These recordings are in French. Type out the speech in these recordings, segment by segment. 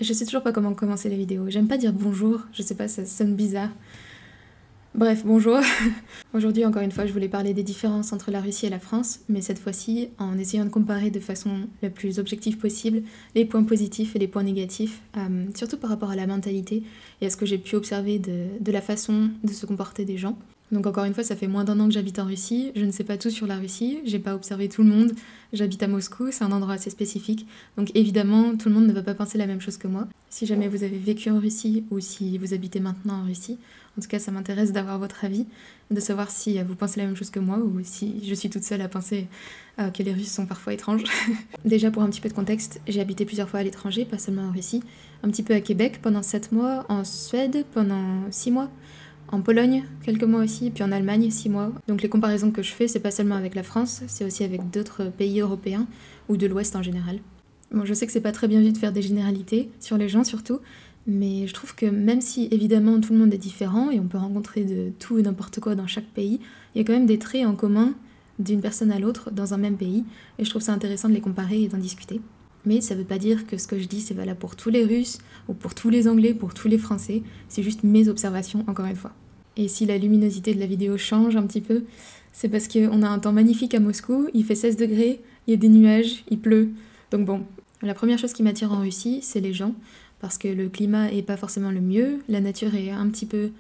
Je sais toujours pas comment commencer la vidéo. J'aime pas dire bonjour, je sais pas, ça sonne bizarre. Bref, bonjour. Aujourd'hui, encore une fois, je voulais parler des différences entre la Russie et la France, mais cette fois-ci en essayant de comparer de façon la plus objective possible les points positifs et les points négatifs, surtout par rapport à la mentalité et à ce que j'ai pu observer de la façon de se comporter des gens. Donc encore une fois, ça fait moins d'1 an que j'habite en Russie, je ne sais pas tout sur la Russie, j'ai pas observé tout le monde, j'habite à Moscou, c'est un endroit assez spécifique, donc évidemment tout le monde ne va pas penser la même chose que moi. Si jamais vous avez vécu en Russie ou si vous habitez maintenant en Russie, en tout cas ça m'intéresse d'avoir votre avis, de savoir si vous pensez la même chose que moi ou si je suis toute seule à penser que les Russes sont parfois étranges. Déjà pour un petit peu de contexte, j'ai habité plusieurs fois à l'étranger, pas seulement en Russie, un petit peu à Québec pendant 7 mois, en Suède pendant 6 mois, en Pologne, quelques mois aussi, puis en Allemagne, 6 mois. Donc les comparaisons que je fais, c'est pas seulement avec la France, c'est aussi avec d'autres pays européens, ou de l'Ouest en général. Bon, je sais que c'est pas très bien vu de faire des généralités, sur les gens surtout, mais je trouve que même si évidemment tout le monde est différent, et on peut rencontrer de tout et n'importe quoi dans chaque pays, il y a quand même des traits en commun d'une personne à l'autre dans un même pays, et je trouve ça intéressant de les comparer et d'en discuter. Mais ça veut pas dire que ce que je dis c'est valable pour tous les Russes, ou pour tous les Anglais, pour tous les Français, c'est juste mes observations encore une fois. Et si la luminosité de la vidéo change un petit peu, c'est parce qu'on a un temps magnifique à Moscou, il fait 16 degrés, il y a des nuages, il pleut. Donc bon, la première chose qui m'attire en Russie, c'est les gens, parce que le climat est pas forcément le mieux, la nature est un petit peu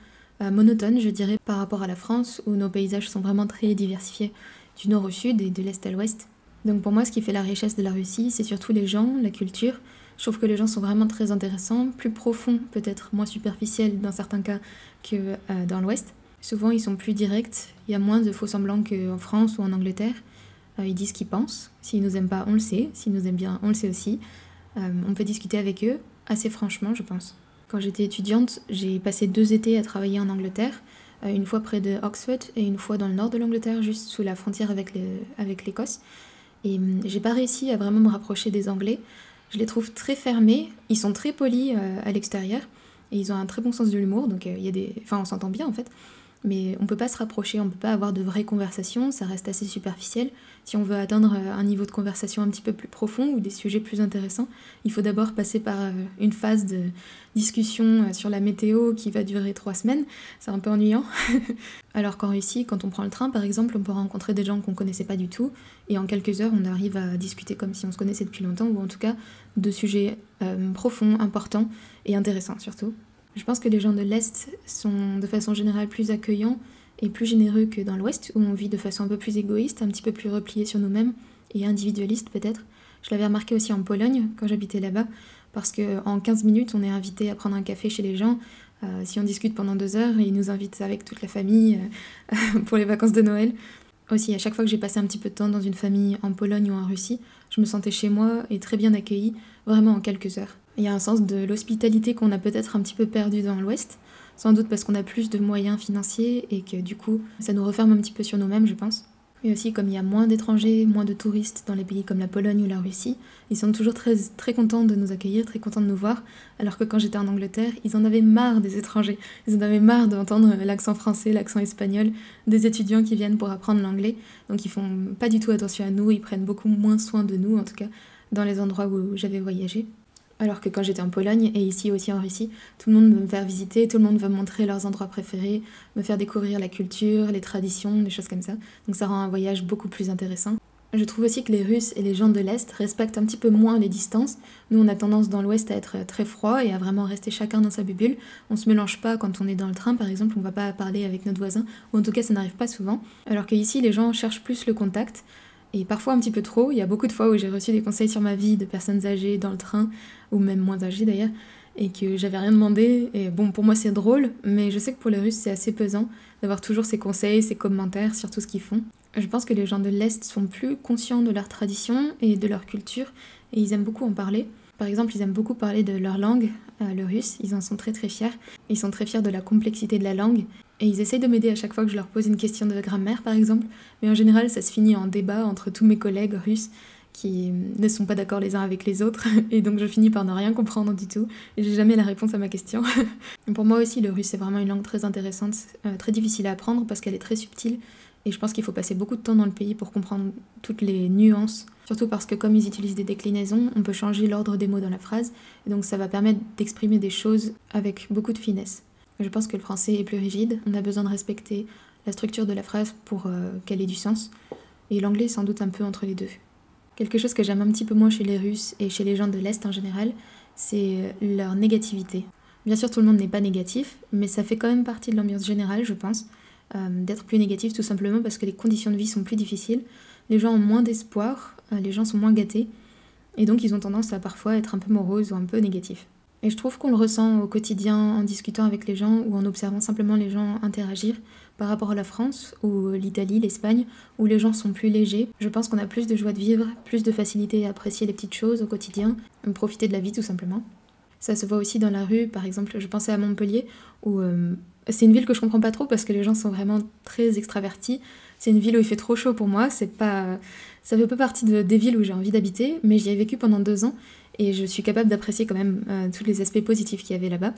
monotone, je dirais, par rapport à la France, où nos paysages sont vraiment très diversifiés du nord au sud et de l'est à l'ouest. Donc pour moi, ce qui fait la richesse de la Russie, c'est surtout les gens, la culture. Je trouve que les gens sont vraiment très intéressants, plus profonds, peut-être moins superficiels dans certains cas que dans l'Ouest. Souvent, ils sont plus directs, il y a moins de faux semblants qu'en France ou en Angleterre. Ils disent ce qu'ils pensent. S'ils nous aiment pas, on le sait. S'ils nous aiment bien, on le sait aussi. On peut discuter avec eux, assez franchement, je pense. Quand j'étais étudiante, j'ai passé 2 étés à travailler en Angleterre, une fois près de Oxford et une fois dans le nord de l'Angleterre, juste sous la frontière avec l'Écosse. Et j'ai pas réussi à vraiment me rapprocher des Anglais. Je les trouve très fermés, ils sont très polis à l'extérieur, et ils ont un très bon sens de l'humour, donc il y a des... Enfin, on s'entend bien en fait, mais on peut pas se rapprocher, on peut pas avoir de vraies conversations, ça reste assez superficiel. Si on veut atteindre un niveau de conversation un petit peu plus profond ou des sujets plus intéressants, il faut d'abord passer par une phase de discussion sur la météo qui va durer 3 semaines, c'est un peu ennuyant. Alors qu'en Russie, quand on prend le train par exemple, on peut rencontrer des gens qu'on connaissait pas du tout, et en quelques heures on arrive à discuter comme si on se connaissait depuis longtemps, ou en tout cas de sujets profonds, importants et intéressants surtout. Je pense que les gens de l'Est sont de façon générale plus accueillants et plus généreux que dans l'Ouest, où on vit de façon un peu plus égoïste, un petit peu plus replié sur nous-mêmes et individualiste peut-être. Je l'avais remarqué aussi en Pologne quand j'habitais là-bas, parce qu'en 15 minutes on est invité à prendre un café chez les gens. Si on discute pendant 2 heures, ils nous invitent avec toute la famille pour les vacances de Noël. Aussi, à chaque fois que j'ai passé un petit peu de temps dans une famille en Pologne ou en Russie, je me sentais chez moi et très bien accueillie, vraiment en quelques heures. Il y a un sens de l'hospitalité qu'on a peut-être un petit peu perdu dans l'Ouest, sans doute parce qu'on a plus de moyens financiers et que du coup, ça nous referme un petit peu sur nous-mêmes, je pense. Mais aussi, comme il y a moins d'étrangers, moins de touristes dans les pays comme la Pologne ou la Russie, ils sont toujours très, très contents de nous accueillir, très contents de nous voir, alors que quand j'étais en Angleterre, ils en avaient marre des étrangers. Ils en avaient marre d'entendre l'accent français, l'accent espagnol, des étudiants qui viennent pour apprendre l'anglais. Donc ils font pas du tout attention à nous, ils prennent beaucoup moins soin de nous, en tout cas dans les endroits où j'avais voyagé. Alors que quand j'étais en Pologne, et ici aussi en Russie, tout le monde veut me faire visiter, tout le monde veut me montrer leurs endroits préférés, me faire découvrir la culture, les traditions, des choses comme ça. Donc ça rend un voyage beaucoup plus intéressant. Je trouve aussi que les Russes et les gens de l'Est respectent un petit peu moins les distances. Nous, on a tendance dans l'Ouest à être très froid et à vraiment rester chacun dans sa bulle. On se mélange pas quand on est dans le train, par exemple, on va pas parler avec notre voisin, ou en tout cas ça n'arrive pas souvent. Alors qu'ici, les gens cherchent plus le contact, et parfois un petit peu trop. Il y a beaucoup de fois où j'ai reçu des conseils sur ma vie de personnes âgées dans le train, ou même moins âgées d'ailleurs, et que j'avais rien demandé. Et bon, pour moi c'est drôle, mais je sais que pour les Russes c'est assez pesant d'avoir toujours ces conseils, ces commentaires sur tout ce qu'ils font. Je pense que les gens de l'Est sont plus conscients de leur tradition et de leur culture, et ils aiment beaucoup en parler. Par exemple, ils aiment beaucoup parler de leur langue, le russe, ils en sont très très fiers. Ils sont très fiers de la complexité de la langue, et ils essayent de m'aider à chaque fois que je leur pose une question de grammaire par exemple, mais en général ça se finit en débat entre tous mes collègues russes qui ne sont pas d'accord les uns avec les autres, et donc je finis par ne rien comprendre du tout, et j'ai jamais la réponse à ma question. Pour moi aussi, le russe c'est vraiment une langue très intéressante, très difficile à apprendre parce qu'elle est très subtile, et je pense qu'il faut passer beaucoup de temps dans le pays pour comprendre toutes les nuances Surtout parce que comme ils utilisent des déclinaisons, on peut changer l'ordre des mots dans la phrase, et donc ça va permettre d'exprimer des choses avec beaucoup de finesse. Je pense que le français est plus rigide, on a besoin de respecter la structure de la phrase pour qu'elle ait du sens, et l'anglais est sans doute un peu entre les deux. Quelque chose que j'aime un petit peu moins chez les Russes et chez les gens de l'Est en général, c'est leur négativité. Bien sûr, tout le monde n'est pas négatif, mais ça fait quand même partie de l'ambiance générale, je pense, d'être plus négatif tout simplement parce que les conditions de vie sont plus difficiles, les gens ont moins d'espoir, les gens sont moins gâtés, et donc ils ont tendance à parfois être un peu moroses ou un peu négatifs. Et je trouve qu'on le ressent au quotidien en discutant avec les gens ou en observant simplement les gens interagir par rapport à la France ou l'Italie, l'Espagne, où les gens sont plus légers. Je pense qu'on a plus de joie de vivre, plus de facilité à apprécier les petites choses au quotidien, profiter de la vie tout simplement. Ça se voit aussi dans la rue, par exemple, je pensais à Montpellier, où c'est une ville que je comprends pas trop parce que les gens sont vraiment très extravertis. C'est une ville où il fait trop chaud pour moi, ça fait pas partie des villes où j'ai envie d'habiter, mais j'y ai vécu pendant 2 ans et je suis capable d'apprécier quand même tous les aspects positifs qu'il y avait là-bas.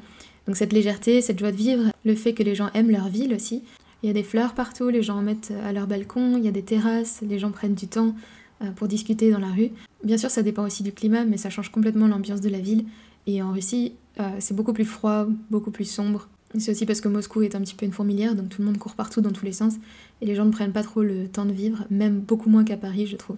Donc cette légèreté, cette joie de vivre, le fait que les gens aiment leur ville aussi. Il y a des fleurs partout, les gens en mettent à leur balcon, il y a des terrasses, les gens prennent du temps pour discuter dans la rue. Bien sûr, ça dépend aussi du climat, mais ça change complètement l'ambiance de la ville. Et en Russie, c'est beaucoup plus froid, beaucoup plus sombre. C'est aussi parce que Moscou est un petit peu une fourmilière, donc tout le monde court partout dans tous les sens, et les gens ne prennent pas trop le temps de vivre, même beaucoup moins qu'à Paris, je trouve.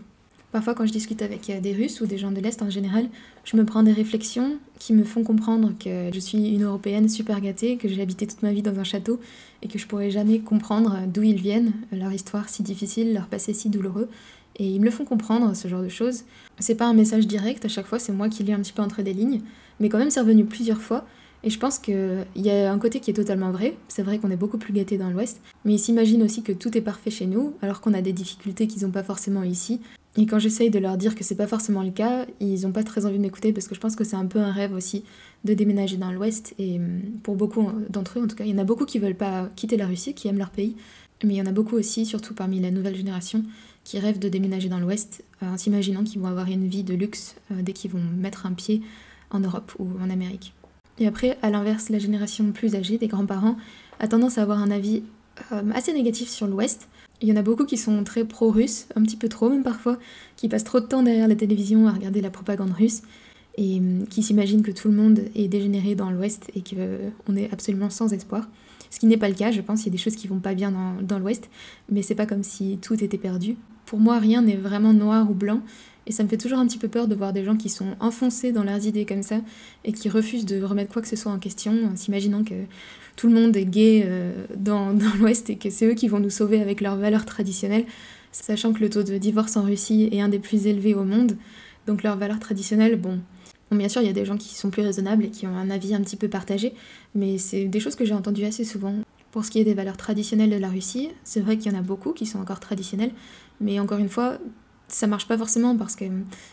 Parfois, quand je discute avec des Russes ou des gens de l'Est en général, je me prends des réflexions qui me font comprendre que je suis une Européenne super gâtée, que j'ai habité toute ma vie dans un château, et que je pourrais jamais comprendre d'où ils viennent, leur histoire si difficile, leur passé si douloureux. Et ils me le font comprendre, ce genre de choses. C'est pas un message direct, à chaque fois c'est moi qui lis un petit peu entre des lignes, mais quand même c'est revenu plusieurs fois, et je pense qu'il y a un côté qui est totalement vrai, c'est vrai qu'on est beaucoup plus gâtés dans l'Ouest, mais ils s'imaginent aussi que tout est parfait chez nous, alors qu'on a des difficultés qu'ils n'ont pas forcément ici, et quand j'essaye de leur dire que c'est pas forcément le cas, ils ont pas très envie de m'écouter, parce que je pense que c'est un peu un rêve aussi de déménager dans l'Ouest, et pour beaucoup d'entre eux en tout cas, il y en a beaucoup qui veulent pas quitter la Russie, qui aiment leur pays, mais il y en a beaucoup aussi, surtout parmi la nouvelle génération, qui rêvent de déménager dans l'Ouest en s'imaginant qu'ils vont avoir une vie de luxe dès qu'ils vont mettre un pied en Europe ou en Amérique. Et après, à l'inverse, la génération plus âgée des grands-parents a tendance à avoir un avis assez négatif sur l'Ouest. Il y en a beaucoup qui sont très pro-russes, un petit peu trop même parfois, qui passent trop de temps derrière la télévision à regarder la propagande russe et qui s'imaginent que tout le monde est dégénéré dans l'Ouest et qu'on est absolument sans espoir. Ce qui n'est pas le cas, je pense, il y a des choses qui vont pas bien dans l'Ouest, mais c'est pas comme si tout était perdu. Pour moi, rien n'est vraiment noir ou blanc, et ça me fait toujours un petit peu peur de voir des gens qui sont enfoncés dans leurs idées comme ça, et qui refusent de remettre quoi que ce soit en question, en s'imaginant que tout le monde est gay dans l'Ouest, et que c'est eux qui vont nous sauver avec leurs valeurs traditionnelles, sachant que le taux de divorce en Russie est un des plus élevés au monde, donc leurs valeurs traditionnelles, bon, bien sûr, il y a des gens qui sont plus raisonnables et qui ont un avis un petit peu partagé, mais c'est des choses que j'ai entendues assez souvent. Pour ce qui est des valeurs traditionnelles de la Russie, c'est vrai qu'il y en a beaucoup qui sont encore traditionnelles, mais encore une fois, ça marche pas forcément parce que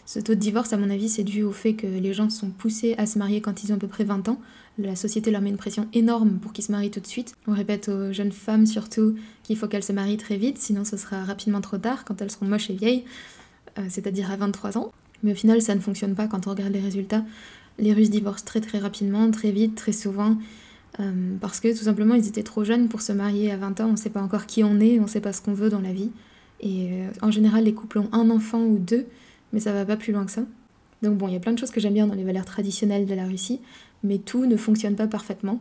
ce taux de divorce, à mon avis, c'est dû au fait que les gens sont poussés à se marier quand ils ont à peu près 20 ans. La société leur met une pression énorme pour qu'ils se marient tout de suite. On répète aux jeunes femmes surtout qu'il faut qu'elles se marient très vite, sinon ce sera rapidement trop tard quand elles seront moches et vieilles, c'est-à-dire à 23 ans. Mais au final, ça ne fonctionne pas quand on regarde les résultats. Les Russes divorcent très très rapidement, très vite, très souvent, parce que tout simplement ils étaient trop jeunes pour se marier à 20 ans, on ne sait pas encore qui on est, on ne sait pas ce qu'on veut dans la vie. Et en général, les couples ont un enfant ou 2, mais ça va pas plus loin que ça. Donc bon, il y a plein de choses que j'aime bien dans les valeurs traditionnelles de la Russie, mais tout ne fonctionne pas parfaitement.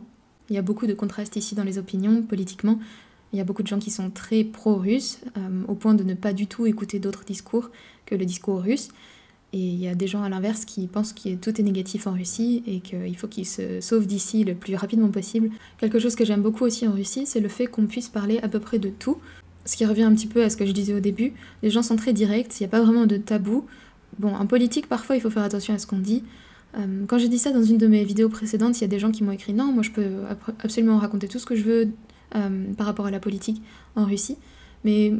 Il y a beaucoup de contrastes ici dans les opinions, politiquement. Il y a beaucoup de gens qui sont très pro-russes, au point de ne pas du tout écouter d'autres discours que le discours russe. Et il y a des gens à l'inverse qui pensent que tout est négatif en Russie et qu'il faut qu'ils se sauvent d'ici le plus rapidement possible. Quelque chose que j'aime beaucoup aussi en Russie, c'est le fait qu'on puisse parler à peu près de tout. Ce qui revient un petit peu à ce que je disais au début, les gens sont très directs, il n'y a pas vraiment de tabou. Bon, en politique, parfois, il faut faire attention à ce qu'on dit. Quand j'ai dit ça dans une de mes vidéos précédentes, il y a des gens qui m'ont écrit « Non, moi je peux absolument raconter tout ce que je veux par rapport à la politique en Russie. » Mais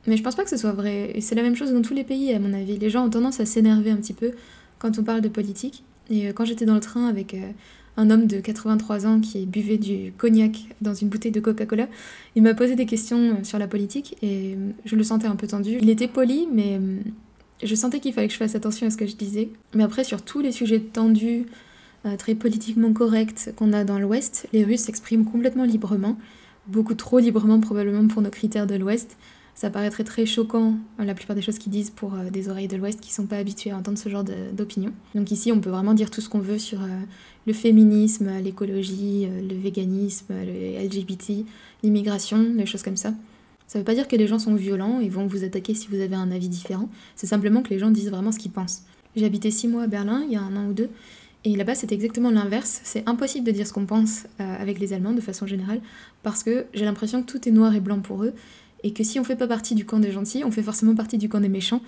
je pense pas que ce soit vrai. Et c'est la même chose dans tous les pays, à mon avis. Les gens ont tendance à s'énerver un petit peu quand on parle de politique. Et quand j'étais dans le train avec un homme de 83 ans qui buvait du cognac dans une bouteille de Coca-Cola, il m'a posé des questions sur la politique et je le sentais un peu tendu. Il était poli, mais je sentais qu'il fallait que je fasse attention à ce que je disais. Mais après, sur tous les sujets tendus, très politiquement corrects qu'on a dans l'Ouest, les Russes s'expriment complètement librement. Beaucoup trop librement probablement pour nos critères de l'Ouest. Ça paraîtrait très choquant, la plupart des choses qu'ils disent pour des oreilles de l'Ouest qui sont pas habituées à entendre ce genre d'opinion. Donc ici, on peut vraiment dire tout ce qu'on veut sur le féminisme, l'écologie, le véganisme, le LGBT, l'immigration, des choses comme ça. Ça veut pas dire que les gens sont violents et vont vous attaquer si vous avez un avis différent, c'est simplement que les gens disent vraiment ce qu'ils pensent. J'ai habité 6 mois à Berlin, il y a 1 an ou 2, et là-bas c'est exactement l'inverse, c'est impossible de dire ce qu'on pense avec les Allemands de façon générale, parce que j'ai l'impression que tout est noir et blanc pour eux, et que si on fait pas partie du camp des gentils, on fait forcément partie du camp des méchants.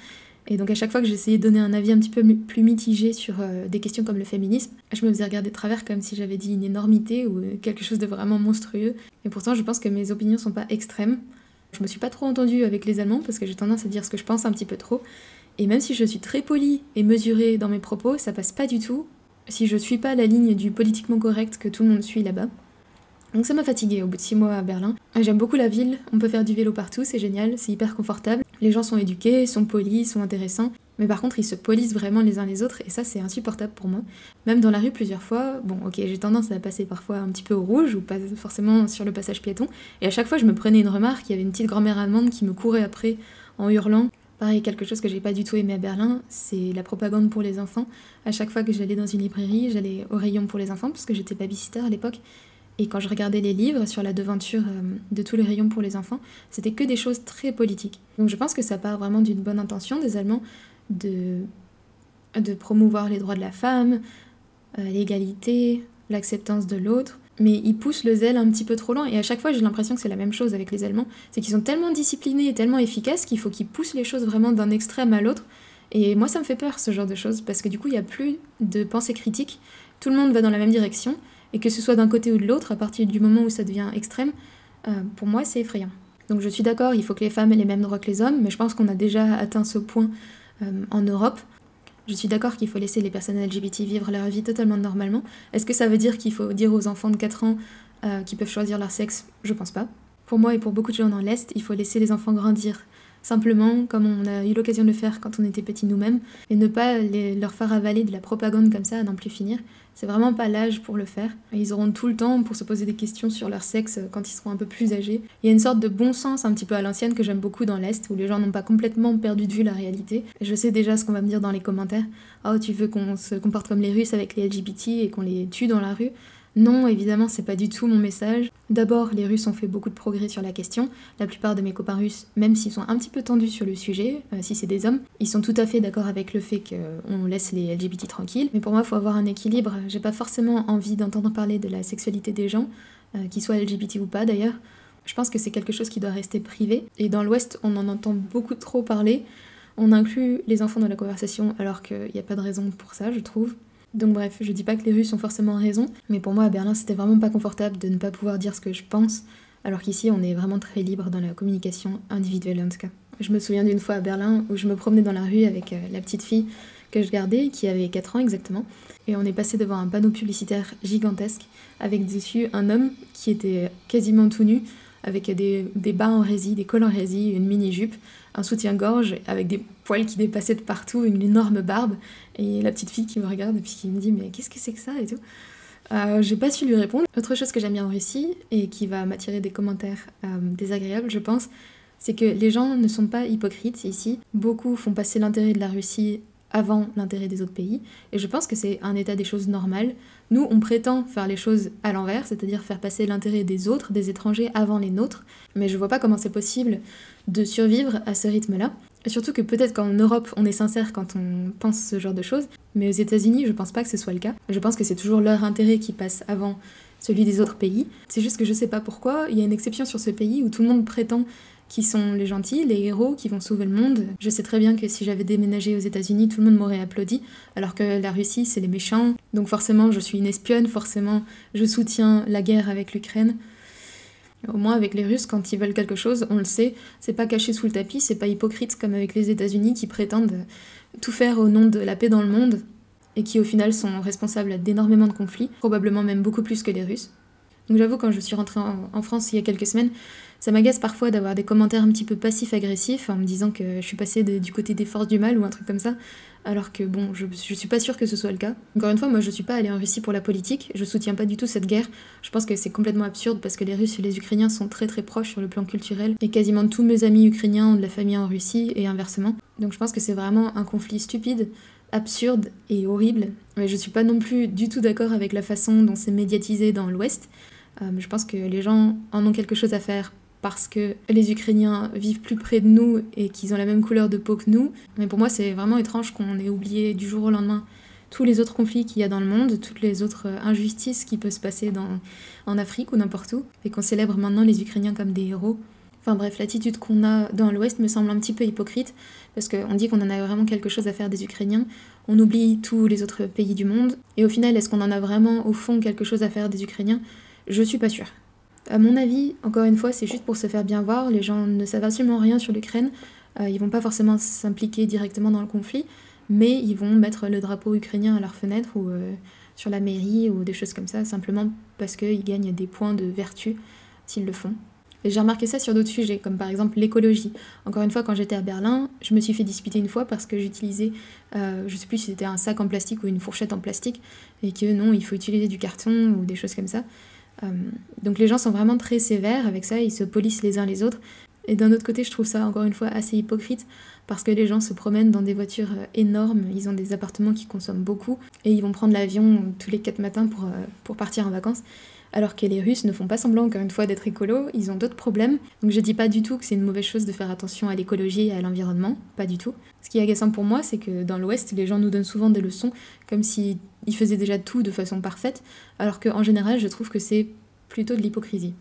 Et donc à chaque fois que j'essayais de donner un avis un petit peu plus mitigé sur des questions comme le féminisme, je me faisais regarder de travers comme si j'avais dit une énormité ou quelque chose de vraiment monstrueux. Et pourtant je pense que mes opinions sont pas extrêmes. Je me suis pas trop entendue avec les Allemands parce que j'ai tendance à dire ce que je pense un petit peu trop. Et même si je suis très polie et mesurée dans mes propos, ça passe pas du tout si je suis pas la ligne du politiquement correct que tout le monde suit là-bas. Donc ça m'a fatiguée au bout de 6 mois à Berlin. J'aime beaucoup la ville, on peut faire du vélo partout, c'est génial, c'est hyper confortable. Les gens sont éduqués, sont polis, sont intéressants. Mais par contre, ils se policent vraiment les uns les autres et ça, c'est insupportable pour moi. Même dans la rue, plusieurs fois, bon, ok, j'ai tendance à passer parfois un petit peu au rouge ou pas forcément sur le passage piéton. Et à chaque fois, je me prenais une remarque, il y avait une petite grand-mère allemande qui me courait après en hurlant. Pareil, quelque chose que j'ai pas du tout aimé à Berlin, c'est la propagande pour les enfants. À chaque fois que j'allais dans une librairie, j'allais au rayon pour les enfants parce que j'étais babysitter à l'époque. Et quand je regardais les livres sur la devanture de tous les rayons pour les enfants, c'était que des choses très politiques. Donc je pense que ça part vraiment d'une bonne intention des Allemands de promouvoir les droits de la femme, l'égalité, l'acceptance de l'autre, mais ils poussent le zèle un petit peu trop loin. Et à chaque fois, j'ai l'impression que c'est la même chose avec les Allemands, c'est qu'ils sont tellement disciplinés et tellement efficaces qu'il faut qu'ils poussent les choses vraiment d'un extrême à l'autre. Et moi, ça me fait peur, ce genre de choses, parce que du coup, il n'y a plus de pensée critique, tout le monde va dans la même direction, et que ce soit d'un côté ou de l'autre, à partir du moment où ça devient extrême, pour moi c'est effrayant. Donc je suis d'accord, il faut que les femmes aient les mêmes droits que les hommes, mais je pense qu'on a déjà atteint ce point en Europe. Je suis d'accord qu'il faut laisser les personnes LGBT vivre leur vie totalement normalement. Est-ce que ça veut dire qu'il faut dire aux enfants de 4 ans qu'ils peuvent choisir leur sexe? Je pense pas. Pour moi et pour beaucoup de gens dans l'Est, il faut laisser les enfants grandir simplement comme on a eu l'occasion de le faire quand on était petits nous-mêmes, et ne pas leur faire avaler de la propagande comme ça à n'en plus finir. C'est vraiment pas l'âge pour le faire. Ils auront tout le temps pour se poser des questions sur leur sexe quand ils seront un peu plus âgés. Il y a une sorte de bon sens un petit peu à l'ancienne que j'aime beaucoup dans l'Est, où les gens n'ont pas complètement perdu de vue la réalité. Et je sais déjà ce qu'on va me dire dans les commentaires. « Oh, tu veux qu'on se comporte comme les Russes avec les LGBT et qu'on les tue dans la rue ?» Non, évidemment, c'est pas du tout mon message. D'abord, les Russes ont fait beaucoup de progrès sur la question. La plupart de mes copains russes, même s'ils sont un petit peu tendus sur le sujet, si c'est des hommes, ils sont tout à fait d'accord avec le fait qu'on laisse les LGBT tranquilles. Mais pour moi, il faut avoir un équilibre. J'ai pas forcément envie d'entendre parler de la sexualité des gens, qu'ils soient LGBT ou pas d'ailleurs. Je pense que c'est quelque chose qui doit rester privé. Et dans l'Ouest, on en entend beaucoup trop parler. On inclut les enfants dans la conversation alors qu'il n'y a pas de raison pour ça, je trouve. Donc bref, je dis pas que les Russes ont forcément raison, mais pour moi à Berlin c'était vraiment pas confortable de ne pas pouvoir dire ce que je pense, alors qu'ici on est vraiment très libre dans la communication individuelle en tout cas. Je me souviens d'une fois à Berlin où je me promenais dans la rue avec la petite fille que je gardais, qui avait 4 ans exactement, et on est passé devant un panneau publicitaire gigantesque avec dessus un homme qui était quasiment tout nu, avec des bas en résille, des cols en résille, une mini-jupe, un soutien-gorge avec des poils qui dépassaient de partout, une énorme barbe, et la petite fille qui me regarde et puis qui me dit « mais qu'est-ce que c'est que ça ?» et tout. J'ai pas su lui répondre. Autre chose que j'aime bien en Russie, et qui va m'attirer des commentaires désagréables, je pense, c'est que les gens ne sont pas hypocrites ici. Beaucoup font passer l'intérêt de la Russie avant l'intérêt des autres pays, et je pense que c'est un état des choses normal. Nous, on prétend faire les choses à l'envers, c'est-à-dire faire passer l'intérêt des autres, des étrangers, avant les nôtres, mais je vois pas comment c'est possible de survivre à ce rythme-là. Et surtout que peut-être qu'en Europe, on est sincère quand on pense ce genre de choses, mais aux États-Unis, je pense pas que ce soit le cas. Je pense que c'est toujours leur intérêt qui passe avant celui des autres pays. C'est juste que je sais pas pourquoi, il y a une exception sur ce pays où tout le monde prétend qui sont les gentils, les héros qui vont sauver le monde. Je sais très bien que si j'avais déménagé aux États-Unis, tout le monde m'aurait applaudi, alors que la Russie, c'est les méchants. Donc forcément, je suis une espionne, forcément, je soutiens la guerre avec l'Ukraine. Au moins, avec les Russes, quand ils veulent quelque chose, on le sait, c'est pas caché sous le tapis, c'est pas hypocrite comme avec les États-Unis qui prétendent tout faire au nom de la paix dans le monde, et qui au final sont responsables d'énormément de conflits, probablement même beaucoup plus que les Russes. Donc j'avoue, quand je suis rentrée en France il y a quelques semaines, ça m'agace parfois d'avoir des commentaires un petit peu passifs-agressifs en me disant que je suis passée du côté des forces du mal ou un truc comme ça, alors que bon, je suis pas sûre que ce soit le cas. Encore une fois, moi je suis pas allée en Russie pour la politique, je soutiens pas du tout cette guerre, je pense que c'est complètement absurde parce que les Russes et les Ukrainiens sont très très proches sur le plan culturel, et quasiment tous mes amis ukrainiens ont de la famille en Russie et inversement. Donc je pense que c'est vraiment un conflit stupide, absurde et horrible, mais je suis pas non plus du tout d'accord avec la façon dont c'est médiatisé dans l'Ouest. Je pense que les gens en ont quelque chose à faire parce que les Ukrainiens vivent plus près de nous et qu'ils ont la même couleur de peau que nous. Mais pour moi, c'est vraiment étrange qu'on ait oublié du jour au lendemain tous les autres conflits qu'il y a dans le monde, toutes les autres injustices qui peuvent se passer en Afrique ou n'importe où, et qu'on célèbre maintenant les Ukrainiens comme des héros. Enfin bref, l'attitude qu'on a dans l'Ouest me semble un petit peu hypocrite, parce qu'on dit qu'on en a vraiment quelque chose à faire des Ukrainiens, on oublie tous les autres pays du monde, et au final, est-ce qu'on en a vraiment au fond quelque chose à faire des Ukrainiens ? Je suis pas sûre. À mon avis, encore une fois, c'est juste pour se faire bien voir, les gens ne savent absolument rien sur l'Ukraine, ils vont pas forcément s'impliquer directement dans le conflit, mais ils vont mettre le drapeau ukrainien à leur fenêtre ou sur la mairie ou des choses comme ça, simplement parce qu'ils gagnent des points de vertu s'ils le font. Et j'ai remarqué ça sur d'autres sujets, comme par exemple l'écologie. Encore une fois, quand j'étais à Berlin, je me suis fait disputer une fois parce que j'utilisais, je sais plus si c'était un sac en plastique ou une fourchette en plastique, et que non, il faut utiliser du carton ou des choses comme ça. Donc les gens sont vraiment très sévères avec ça, ils se polissent les uns les autres. Et d'un autre côté, je trouve ça encore une fois assez hypocrite parce que les gens se promènent dans des voitures énormes, ils ont des appartements qui consomment beaucoup et ils vont prendre l'avion tous les 4 matins pour partir en vacances. Alors que les Russes ne font pas semblant encore une fois d'être écolos, ils ont d'autres problèmes. Donc je dis pas du tout que c'est une mauvaise chose de faire attention à l'écologie et à l'environnement, pas du tout. Ce qui est agaçant pour moi, c'est que dans l'Ouest, les gens nous donnent souvent des leçons comme s'ils faisaient déjà tout de façon parfaite, alors qu'en général, je trouve que c'est plutôt de l'hypocrisie.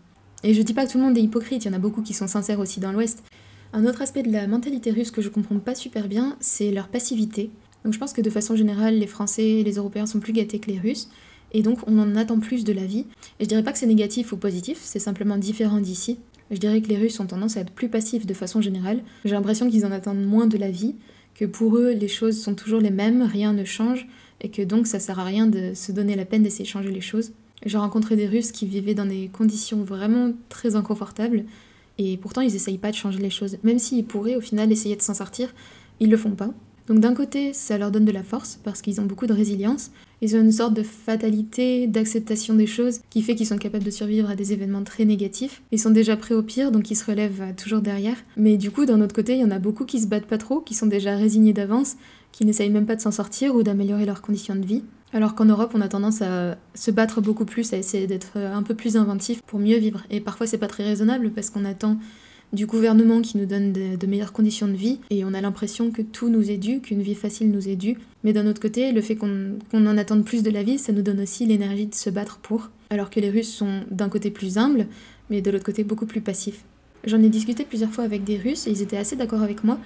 Et je dis pas que tout le monde est hypocrite, il y en a beaucoup qui sont sincères aussi dans l'Ouest. Un autre aspect de la mentalité russe que je comprends pas super bien, c'est leur passivité. Donc je pense que de façon générale, les Français et les Européens sont plus gâtés que les Russes, et donc on en attend plus de la vie. Et je dirais pas que c'est négatif ou positif, c'est simplement différent d'ici. Je dirais que les Russes ont tendance à être plus passifs de façon générale. J'ai l'impression qu'ils en attendent moins de la vie, que pour eux les choses sont toujours les mêmes, rien ne change, et que donc ça sert à rien de se donner la peine d'essayer de changer les choses. J'ai rencontré des Russes qui vivaient dans des conditions vraiment très inconfortables, et pourtant ils essayent pas de changer les choses. Même s'ils pourraient au final essayer de s'en sortir, ils le font pas. Donc d'un côté, ça leur donne de la force, parce qu'ils ont beaucoup de résilience, ils ont une sorte de fatalité, d'acceptation des choses, qui fait qu'ils sont capables de survivre à des événements très négatifs. Ils sont déjà prêts au pire, donc ils se relèvent toujours derrière. Mais du coup, d'un autre côté, il y en a beaucoup qui se battent pas trop, qui sont déjà résignés d'avance, qui n'essayent même pas de s'en sortir ou d'améliorer leurs conditions de vie. Alors qu'en Europe, on a tendance à se battre beaucoup plus, à essayer d'être un peu plus inventif pour mieux vivre. Et parfois, c'est pas très raisonnable, parce qu'on attend du gouvernement qui nous donne de meilleures conditions de vie, et on a l'impression que tout nous est dû, qu'une vie facile nous est due. Mais d'un autre côté, le fait qu'on en attende plus de la vie, ça nous donne aussi l'énergie de se battre pour. Alors que les Russes sont d'un côté plus humbles, mais de l'autre côté beaucoup plus passifs. J'en ai discuté plusieurs fois avec des Russes, et ils étaient assez d'accord avec moi.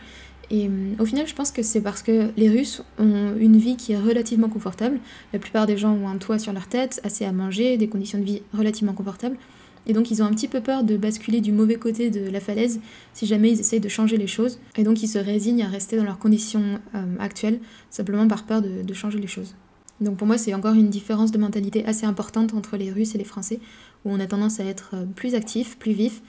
Et au final, je pense que c'est parce que les Russes ont une vie qui est relativement confortable. La plupart des gens ont un toit sur leur tête, assez à manger, des conditions de vie relativement confortables. Et donc ils ont un petit peu peur de basculer du mauvais côté de la falaise si jamais ils essayent de changer les choses. Et donc ils se résignent à rester dans leurs conditions actuelles, simplement par peur de changer les choses. Donc pour moi c'est encore une différence de mentalité assez importante entre les Russes et les Français, où on a tendance à être plus actifs, plus vifs,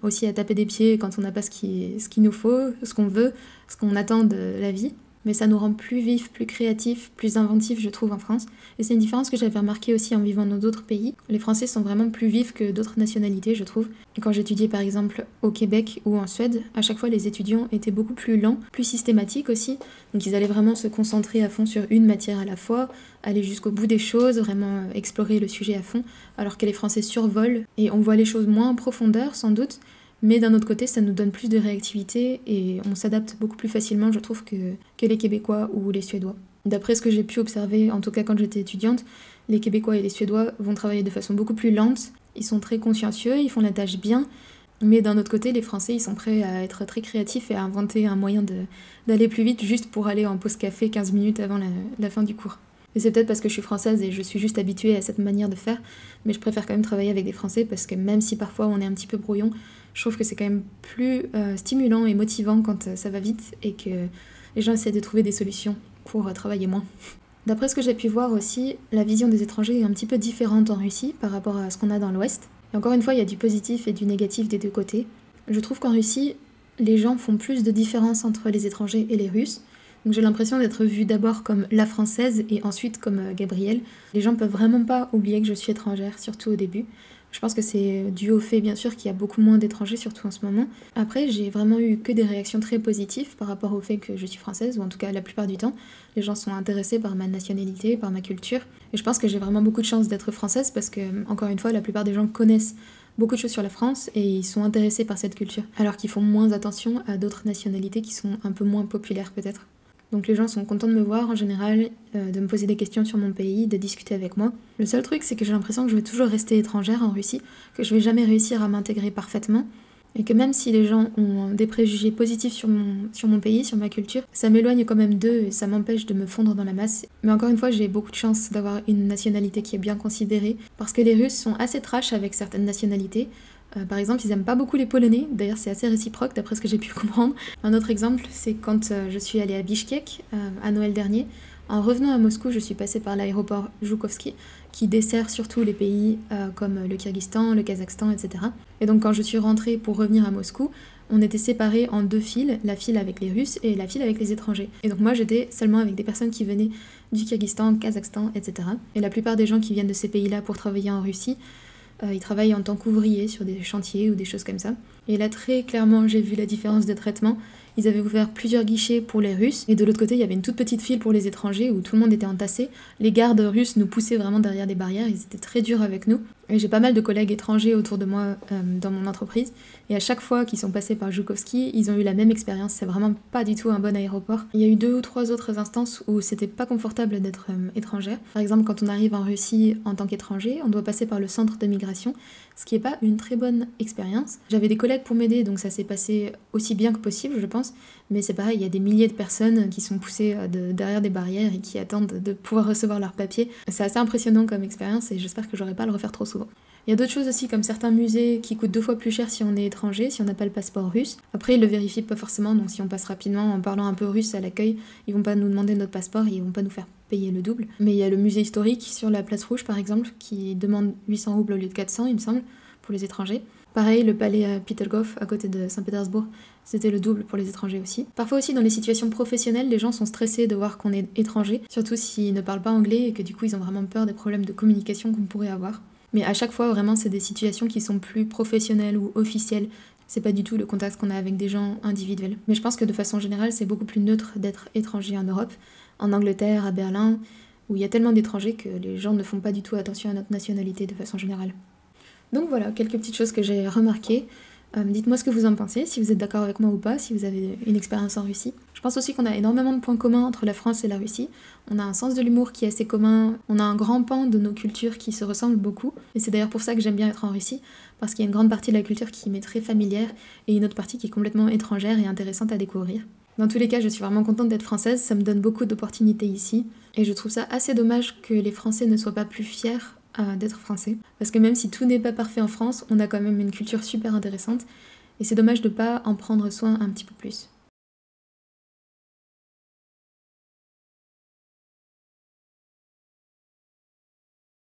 aussi à taper des pieds quand on n'a pas ce qu'il nous faut, ce qu'on veut, ce qu'on attend de la vie. Mais ça nous rend plus vifs, plus créatifs, plus inventifs, je trouve, en France. Et c'est une différence que j'avais remarquée aussi en vivant dans d'autres pays. Les Français sont vraiment plus vifs que d'autres nationalités, je trouve. Et quand j'étudiais par exemple au Québec ou en Suède, à chaque fois les étudiants étaient beaucoup plus lents, plus systématiques aussi. Donc ils allaient vraiment se concentrer à fond sur une matière à la fois, aller jusqu'au bout des choses, vraiment explorer le sujet à fond, alors que les Français survolent et on voit les choses moins en profondeur sans doute. Mais d'un autre côté, ça nous donne plus de réactivité et on s'adapte beaucoup plus facilement, je trouve, que les Québécois ou les Suédois. D'après ce que j'ai pu observer, en tout cas quand j'étais étudiante, les Québécois et les Suédois vont travailler de façon beaucoup plus lente, ils sont très consciencieux, ils font la tâche bien, mais d'un autre côté, les Français, ils sont prêts à être très créatifs et à inventer un moyen d'aller plus vite juste pour aller en pause café 15 minutes avant la fin du cours. Et c'est peut-être parce que je suis française et je suis juste habituée à cette manière de faire, mais je préfère quand même travailler avec des Français parce que même si parfois on est un petit peu brouillon, je trouve que c'est quand même plus stimulant et motivant quand ça va vite et que les gens essaient de trouver des solutions pour travailler moins. D'après ce que j'ai pu voir aussi, la vision des étrangers est un petit peu différente en Russie par rapport à ce qu'on a dans l'Ouest. Et encore une fois, il y a du positif et du négatif des deux côtés. Je trouve qu'en Russie, les gens font plus de différence entre les étrangers et les Russes. Donc j'ai l'impression d'être vue d'abord comme la française et ensuite comme Gabrielle. Les gens peuvent vraiment pas oublier que je suis étrangère, surtout au début. Je pense que c'est dû au fait, bien sûr, qu'il y a beaucoup moins d'étrangers, surtout en ce moment. Après, j'ai vraiment eu que des réactions très positives par rapport au fait que je suis française, ou en tout cas la plupart du temps. Les gens sont intéressés par ma nationalité, par ma culture. Et je pense que j'ai vraiment beaucoup de chance d'être française parce que, encore une fois, la plupart des gens connaissent beaucoup de choses sur la France et ils sont intéressés par cette culture. Alors qu'ils font moins attention à d'autres nationalités qui sont un peu moins populaires peut-être. Donc les gens sont contents de me voir en général, de me poser des questions sur mon pays, de discuter avec moi. Le seul truc, c'est que j'ai l'impression que je vais toujours rester étrangère en Russie, que je vais jamais réussir à m'intégrer parfaitement, et que même si les gens ont des préjugés positifs sur mon pays, sur ma culture, ça m'éloigne quand même d'eux et ça m'empêche de me fondre dans la masse. Mais encore une fois, j'ai beaucoup de chance d'avoir une nationalité qui est bien considérée, parce que les Russes sont assez trash avec certaines nationalités. Par exemple, ils aiment pas beaucoup les Polonais, d'ailleurs c'est assez réciproque d'après ce que j'ai pu comprendre. Un autre exemple, c'est quand je suis allée à Bishkek à Noël dernier. En revenant à Moscou, je suis passée par l'aéroport Joukovski, qui dessert surtout les pays comme le Kyrgyzstan, le Kazakhstan, etc. Et donc quand je suis rentrée pour revenir à Moscou, on était séparés en deux files, la file avec les Russes et la file avec les étrangers. Et donc moi j'étais seulement avec des personnes qui venaient du Kyrgyzstan, Kazakhstan, etc. Et la plupart des gens qui viennent de ces pays-là pour travailler en Russie, ils travaillent en tant qu'ouvriers sur des chantiers ou des choses comme ça. Et là, très clairement, j'ai vu la différence de traitement. Ils avaient ouvert plusieurs guichets pour les Russes, et de l'autre côté, il y avait une toute petite file pour les étrangers où tout le monde était entassé. Les gardes russes nous poussaient vraiment derrière des barrières, ils étaient très durs avec nous. Et j'ai pas mal de collègues étrangers autour de moi dans mon entreprise, et à chaque fois qu'ils sont passés par Joukovski, ils ont eu la même expérience. C'est vraiment pas du tout un bon aéroport. Il y a eu 2 ou 3 autres instances où c'était pas confortable d'être étrangère. Par exemple, quand on arrive en Russie en tant qu'étranger, on doit passer par le centre de migration, ce qui est pas une très bonne expérience. J'avais des collègues pour m'aider, donc ça s'est passé aussi bien que possible, je pense. Mais c'est pareil, il y a des milliers de personnes qui sont poussées derrière des barrières et qui attendent de pouvoir recevoir leurs papiers. C'est assez impressionnant comme expérience et j'espère que j'aurai pas à le refaire trop souvent. Il y a d'autres choses aussi, comme certains musées qui coûtent 2 fois plus cher si on est étranger, si on n'a pas le passeport russe. Après, ils le vérifient pas forcément, donc si on passe rapidement en parlant un peu russe à l'accueil, ils vont pas nous demander notre passeport et ils vont pas nous faire payer le double. Mais il y a le musée historique sur la place Rouge, par exemple, qui demande 800 roubles au lieu de 400, il me semble, pour les étrangers. Pareil, le palais Petergov, à côté de Saint-Pétersbourg, c'était le double pour les étrangers aussi. Parfois aussi, dans les situations professionnelles, les gens sont stressés de voir qu'on est étranger, surtout s'ils ne parlent pas anglais et que du coup, ils ont vraiment peur des problèmes de communication qu'on pourrait avoir. Mais à chaque fois, vraiment, c'est des situations qui sont plus professionnelles ou officielles. C'est pas du tout le contact qu'on a avec des gens individuels. Mais je pense que de façon générale, c'est beaucoup plus neutre d'être étranger en Europe, en Angleterre, à Berlin, où il y a tellement d'étrangers que les gens ne font pas du tout attention à notre nationalité de façon générale. Donc voilà, quelques petites choses que j'ai remarquées. Dites-moi ce que vous en pensez, si vous êtes d'accord avec moi ou pas, si vous avez une expérience en Russie. Je pense aussi qu'on a énormément de points communs entre la France et la Russie. On a un sens de l'humour qui est assez commun, on a un grand pan de nos cultures qui se ressemblent beaucoup. Et c'est d'ailleurs pour ça que j'aime bien être en Russie, parce qu'il y a une grande partie de la culture qui m'est très familière et une autre partie qui est complètement étrangère et intéressante à découvrir. Dans tous les cas, je suis vraiment contente d'être française, ça me donne beaucoup d'opportunités ici. Et je trouve ça assez dommage que les Français ne soient pas plus fiers d'être français. Parce que même si tout n'est pas parfait en France, on a quand même une culture super intéressante. Et c'est dommage de pas en prendre soin un petit peu plus.